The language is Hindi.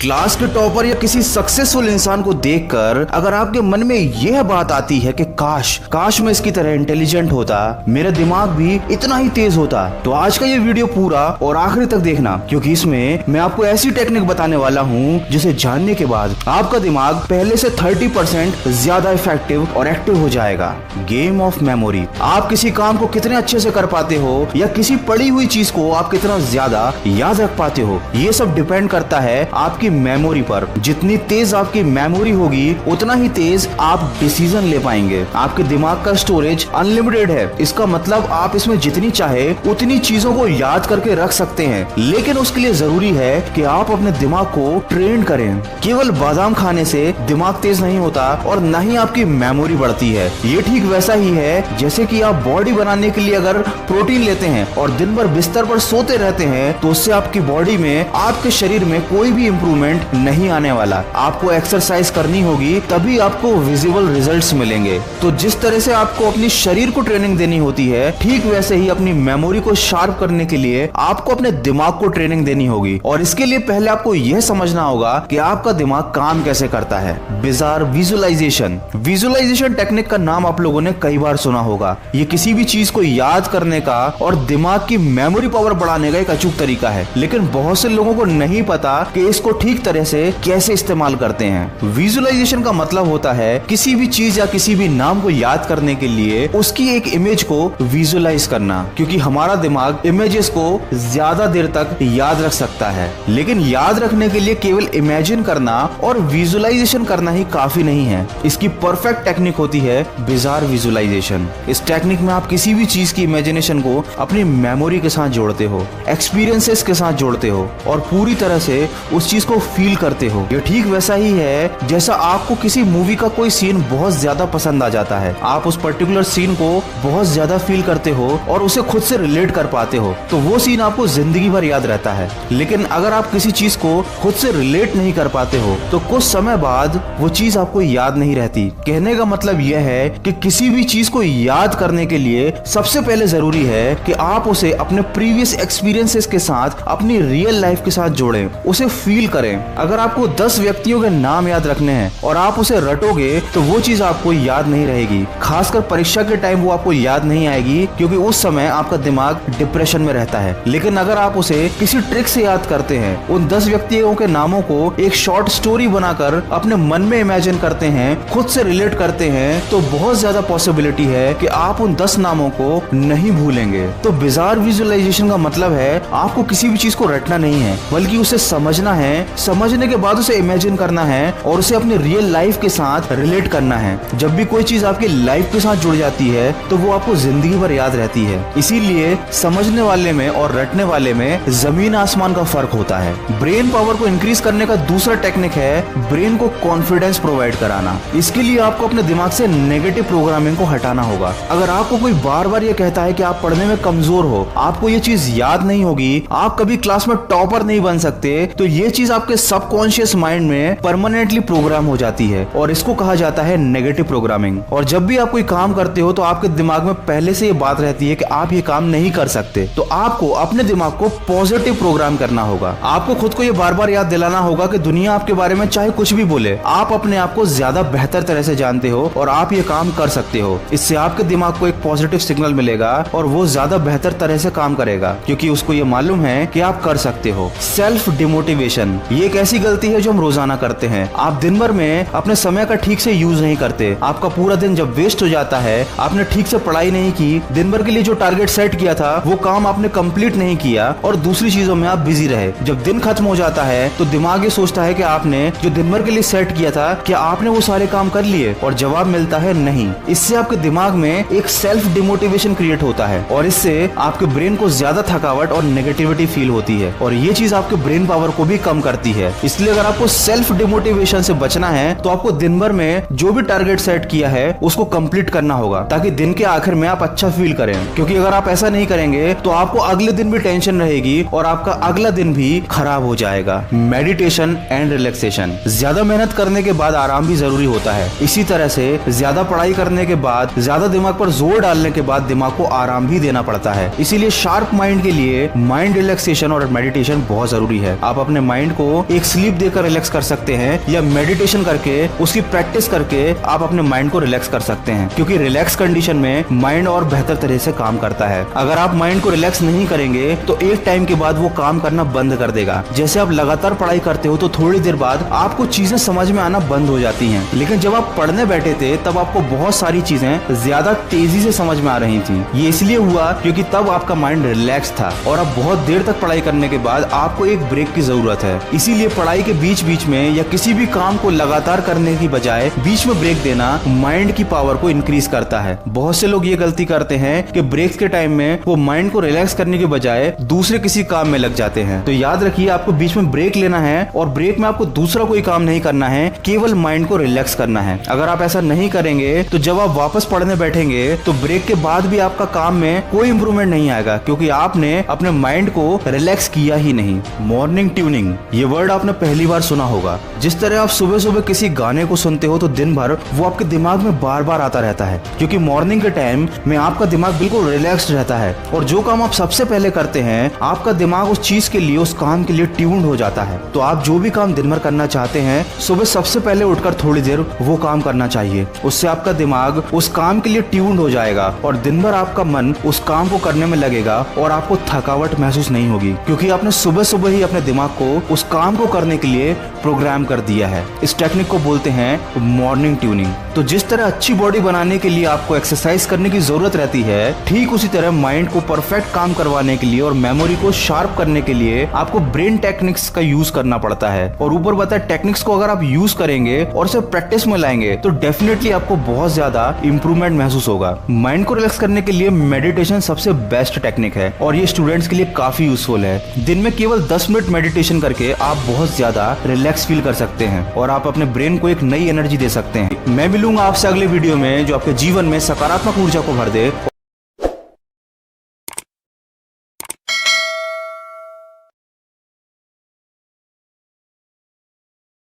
क्लास के टॉपर या किसी सक्सेसफुल इंसान को देखकर अगर आपके मन में यह बात आती है कि काश मैं इसकी तरह इंटेलिजेंट होता, मेरा दिमाग भी इतना ही तेज होता, तो आज का ये वीडियो पूरा और आखिरी तक देखना, क्योंकि इसमें मैं आपको ऐसी टेक्निक बताने वाला हूँ जिसे जानने के बाद आपका दिमाग पहले से 30% ज्यादा इफेक्टिव और एक्टिव हो जाएगा। Game of memory. आप किसी काम को कितने अच्छे से कर पाते हो या किसी पढ़ी हुई चीज को आप कितना ज्यादा याद रख पाते हो, ये सब डिपेंड करता है आपकी मेमोरी पर। जितनी तेज आपकी मेमोरी होगी उतना ही तेज आप डिसीजन ले पाएंगे। आपके दिमाग का स्टोरेज अनलिमिटेड है, इसका मतलब आप इसमें जितनी चाहे उतनी चीजों को याद करके रख सकते हैं, लेकिन उसके लिए जरूरी है कि आप अपने दिमाग को ट्रेन करें। केवल बादाम खाने से दिमाग तेज नहीं होता और न ही आपकी मेमोरी बढ़ती है। ये ठीक वैसा ही है जैसे कि आप बॉडी बनाने के लिए अगर प्रोटीन लेते हैं और दिन भर बिस्तर पर सोते रहते हैं तो उससे आपकी बॉडी में, आपके शरीर में कोई भी इंप्रूवमेंट नहीं आने वाला। आपको एक्सरसाइज करनी होगी तभी आपको विजिबल रिजल्ट्स मिलेंगे। तो जिस तरह से आपको अपनी शरीर को ट्रेनिंग देनी होती है, ठीक वैसे ही अपनी मेमोरी को शार्प करने के लिए आपको अपने दिमाग को ट्रेनिंग देनी होगी। और इसके लिए पहले आपको यह समझना होगा कि आपका दिमाग काम कैसे करता है। Bizarre visualisation. विजुअलाइजेशन टेक्निक का नाम आप लोगों ने कई बार सुना होगा। ये किसी भी चीज को याद करने का और दिमाग की मेमोरी पावर बढ़ाने का एक अचूक तरीका है, लेकिन बहुत से लोगों को नहीं पता कि इसको ठीक तरह से कैसे इस्तेमाल करते हैं। विजुअलाइजेशन का मतलब होता है किसी भी चीज या किसी भी नाम को याद करने के लिए उसकी एक इमेज को विजुअलाइज करना, क्योंकि हमारा दिमाग इमेजेस को ज्यादा देर तक याद रख सकता है। लेकिन याद रखने के लिए केवल इमेजिन करना और विजुअलाइजेशन करना ही काफी नहीं है। इसकी परफेक्ट टेक्निक होती है बिजार विजुअलाइजेशन। इस टेक्निक में आप किसी भी चीज की इमेजिनेशन को अपनी मेमोरी के साथ जोड़ते हो, एक्सपीरियंसेस के साथ जोड़ते हो और पूरी तरह से उस चीज को फील करते हो। ये ठीक वैसा ही है जैसा आपको किसी मूवी का कोई सीन बहुत ज्यादा पसंद आ जाता है, आप उस पर्टिकुलर सीन को बहुत ज्यादा फील करते हो और उसे खुद से रिलेट कर पाते हो, तो वो सीन आपको जिंदगी भर याद रहता है। लेकिन अगर आप किसी चीज को खुद से रिलेट नहीं कर पाते हो तो कुछ समय बाद वो चीज आपको याद नहीं रहती। कहने का मतलब यह है कि किसी भी चीज को याद करने के लिए सबसे पहले जरूरी है कि आप उसे अपने प्रीवियस एक्सपीरियंसेस के साथ, अपनी रियल लाइफ के साथ जोड़ें, उसे फील करें। अगर आपको 10 व्यक्तियों के नाम याद रखने हैं और आप उसे रटोगे तो वो चीज आपको याद नहीं रहेगी। खासकर परीक्षा के टाइम वो आपको याद नहीं आएगी, क्योंकि उस समय आपका दिमाग डिप्रेशन में रहता है। लेकिन अगर आप उसे किसी ट्रिक से याद करते हैं, उन 10 व्यक्तियों के नामों को एक शॉर्ट स्टोरी बनाकर अपने मन में इमेजिन करते हैं, खुद से रिलेट करते हैं, तो बहुत ज्यादा पॉसिबिलिटी है कि आप उन 10 नामों को नहीं भूलेंगे। तो बिजार विजुअलाइजेशन का मतलब है आपको किसी भी चीज को रटना नहीं है, बल्कि उसे समझना है, समझने के बाद उसे इमेजिन करना है और उसे अपनी रियल लाइफ के साथ रिलेट करना है। जब भी कोई चीज आपकी लाइफ के साथ जुड़ जाती है तो वो आपको जिंदगी भर याद रहती है। इसीलिए समझने वाले में और रटने वाले में जमीन आसमान का फर्क होता है। ब्रेन पावर को इंक्रीज करने का दूसरा टेक्निक है ब्रेन को कॉन्फिडेंस प्रोवाइड कराना। इसके लिए आपको अपने दिमाग से नेगेटिव प्रोग्रामिंग को हटाना होगा। अगर आपको कोई बार बार ये कहता है कि आप पढ़ने में कमजोर हो, आपको ये चीज याद नहीं होगी, आप कभी क्लास में टॉपर नहीं बन सकते, तो ये चीज आपके सबकॉन्शियस माइंड में परमानेंटली प्रोग्राम हो जाती है और इसको कहा जाता है नेगेटिव प्रोग्रामिंग। और जब भी आप कोई काम करते हो तो आपके दिमाग में पहले से ये बात रहती है कि आप ये काम नहीं कर सकते, तो आपको अपने दिमाग को पॉजिटिव प्रोग्राम करना होगा। आपको खुद को ये बार बार याद दिलाना होगा कि दुनिया आपके बारे में चाहे कुछ भी बोले, आप अपने आप को ज्यादा बेहतर तरह से जानते हो और आप ये काम कर सकते हो। इससे आपके दिमाग को एक पॉजिटिव सिग्नल मिलेगा और वो ज्यादा बेहतर तरह से काम करेगा, क्योंकि उसको ये मालूम है कि आप कर सकते हो। सेल्फ डिमोटिवेशन, ये एक ऐसी गलती है जो हम रोजाना करते हैं। आप दिन भर में अपने समय का ठीक से यूज नहीं करते, आपका पूरा दिन जब वेस्ट हो जाता है, आपने ठीक से पढ़ाई नहीं की, दिन भर के लिए जो टारगेट सेट किया था वो काम आपने कंप्लीट नहीं किया और दूसरी चीजों में आप बिजी रहे। जब दिन खत्म हो जाता है तो दिमाग ये सोचता है कि आपने जो दिन भर के लिए सेट किया था, क्या आपने वो सारे काम कर लिए? और जवाब मिलता है नहीं। इससे आपके दिमाग में एक सेल्फ डिमोटिवेशन क्रिएट होता है और इससे आपके ब्रेन को ज्यादा थकावट और नेगेटिविटी फील होती है और ये चीज आपके ब्रेन पावर को भी कम करती है। इसलिए अगर आपको सेल्फ डिमोटिवेशन से बचना है तो आपको दिन भर में जो भी टारगेट सेट किया है उसको कंप्लीट करना होगा, ताकि दिन के आखिर में आप अच्छा फील करें। क्योंकि अगर आप ऐसा नहीं करेंगे तो आपको अगले दिन भी टेंशन रहेगी और आपका अगला दिन भी खराब हो जाएगा। मेडिटेशन एंड रिलैक्सेशन, ज्यादा मेहनत करने के बाद आराम भी जरूरी होता है। इसी तरह से ज्यादा पढ़ाई करने के बाद, ज्यादा दिमाग पर जोर डालने के बाद दिमाग को आराम भी देना पड़ता है। इसीलिए शार्प माइंड के लिए माइंड रिलैक्सेशन और मेडिटेशन बहुत जरूरी है। आप अपने माइंड को को एक स्लीप देकर रिलैक्स कर सकते हैं, या मेडिटेशन करके उसकी प्रैक्टिस करके आप अपने माइंड को रिलैक्स कर सकते हैं, क्योंकि रिलैक्स कंडीशन में माइंड और बेहतर तरह से काम करता है। अगर आप माइंड को रिलैक्स नहीं करेंगे तो एक टाइम के बाद वो काम करना बंद कर देगा। जैसे आप लगातार पढ़ाई करते हो तो थोड़ी देर बाद आपको चीजें समझ में आना बंद हो जाती हैं, लेकिन जब आप पढ़ने बैठे थे तब आपको बहुत सारी चीजें ज्यादा तेजी से समझ में आ रही थी। ये इसलिए हुआ क्योंकि तब आपका माइंड रिलैक्स था और अब बहुत देर तक पढ़ाई करने के बाद आपको एक ब्रेक की जरूरत है। इसीलिए पढ़ाई के बीच बीच में या किसी भी काम को लगातार करने की बजाय बीच में ब्रेक देना माइंड की पावर को इंक्रीज करता है। बहुत से लोग ये गलती करते हैं कि ब्रेक के टाइम में वो माइंड को रिलैक्स करने के बजाय दूसरे किसी काम में लग जाते हैं। तो याद रखिए, आपको बीच में ब्रेक लेना है और ब्रेक में आपको दूसरा कोई काम नहीं करना है, केवल माइंड को रिलैक्स करना है। अगर आप ऐसा नहीं करेंगे तो जब आप वापस पढ़ने बैठेंगे तो ब्रेक के बाद भी आपका काम में कोई इंप्रूवमेंट नहीं आएगा, क्योंकि आपने अपने माइंड को रिलैक्स किया ही नहीं। मॉर्निंग ट्यूनिंग, ये वर्ड आपने पहली बार सुना होगा। जिस तरह आप सुबह सुबह किसी गाने को सुनते हो तो दिन भर वो आपके दिमाग में बार बार आता रहता है, क्योंकि मॉर्निंग के टाइम में आपका दिमाग बिल्कुल रिलैक्स्ड रहता है और जो काम आप सबसे पहले करते हैं आपका दिमाग उस चीज के लिए, उस काम के लिए ट्यून्ड हो जाता है। तो आप जो भी काम दिन भर करना चाहते हैं सुबह सबसे पहले उठकर थोड़ी देर वो काम करना चाहिए। उससे आपका दिमाग उस काम के लिए ट्यून्ड हो जाएगा और दिन भर आपका मन उस काम को करने में लगेगा और आपको थकावट महसूस नहीं होगी, क्योंकि आपने सुबह सुबह ही अपने दिमाग को उस काम को करने के लिए प्रोग्राम कर दिया है। इस टेक्निक को बोलते हैं मॉर्निंग ट्यूनिंग। तो जिस तरह अच्छी बॉडी बनाने के लिए आपको एक्सरसाइज करने की जरूरत रहती है, ठीक उसी तरह माइंड को परफेक्ट काम करवाने के लिए और मेमोरी को शार्प करने के लिए आपको ब्रेन टेक्निक्स का यूज करना पड़ता है। और ऊपर बताए टेक्निक्स को अगर आप यूज करेंगे और उसे प्रैक्टिस में लाएंगे तो डेफिनेटली आपको बहुत ज्यादा इंप्रूवमेंट महसूस होगा। माइंड को रिलैक्स करने के लिए मेडिटेशन सबसे बेस्ट टेक्निक है और ये स्टूडेंट्स के लिए काफी यूजफुल है। दिन में केवल 10 मिनट मेडिटेशन करके आप बहुत ज्यादा रिलैक्स फील कर सकते हैं और आप अपने ब्रेन को एक नई एनर्जी दे सकते हैं। मैं मिलूंगा आपसे अगले वीडियो में जो आपके जीवन में सकारात्मक ऊर्जा को भर दे।